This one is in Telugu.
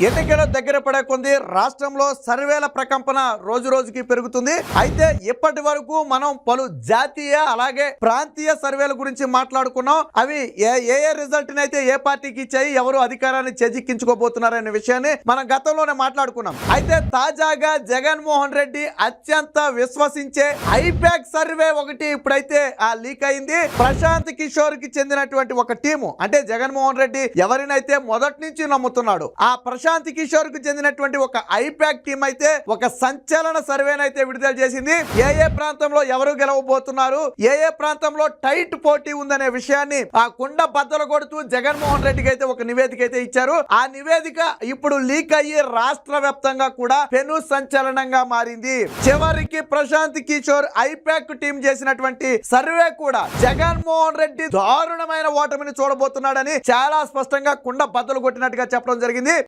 ఎన్నికల దగ్గర పడే కొంది రాష్ట్రంలో సర్వేల ప్రకంపన రోజు రోజుకి పెరుగుతుంది. అయితే ఇప్పటి వరకు మనం పలు జాతీయ అలాగే ప్రాంతీయ సర్వేల గురించి మాట్లాడుకున్నాం. అవి ఏ రిజల్ట్ అయితే ఏ పార్టీకి ఇచ్చాయి, ఎవరు అధికారాన్ని చేజిక్కించుకోబోతున్నారనే విషయాన్ని మనం గతంలోనే మాట్లాడుకున్నాం. అయితే తాజాగా జగన్మోహన్ రెడ్డి అత్యంత విశ్వసించే ఐపాక్ సర్వే ఒకటి ఇప్పుడైతే లీక్ అయింది. ప్రశాంత్ కిషోర్ కి చెందినటువంటి ఒక టీము, అంటే జగన్మోహన్ రెడ్డి ఎవరినైతే మొదటి నుంచి నమ్ముతున్నాడు ఆ ప్రశాంత్ కిషోర్ కు చెందినటువంటి ఒక ఐపాక్ టీం అయితే ఒక సంచలన సర్వేనైతే విడుదల చేసింది. ఏ ప్రాంతంలో ఎవరు గెలవబోతున్నారు, ఏ ప్రాంతంలో టైట్ పోటీ ఉందనే విషయాన్ని ఆ కుండ బద్దలు కొడుతూ జగన్మోహన్ రెడ్డికి అయితే ఒక నివేదిక అయితే ఇచ్చారు. ఆ నివేదిక ఇప్పుడు లీక్ అయ్యి రాష్ట్ర వ్యాప్తంగా కూడా పెను సంచలనంగా మారింది. చివరికి ప్రశాంత్ కిషోర్ ఐపాక్ టీం చేసినటువంటి సర్వే కూడా జగన్మోహన్ రెడ్డి దారుణమైన ఓటమిని చూడబోతున్నాడని చాలా స్పష్టంగా కుండ బద్దలు కొట్టినట్టుగా చెప్పడం జరిగింది.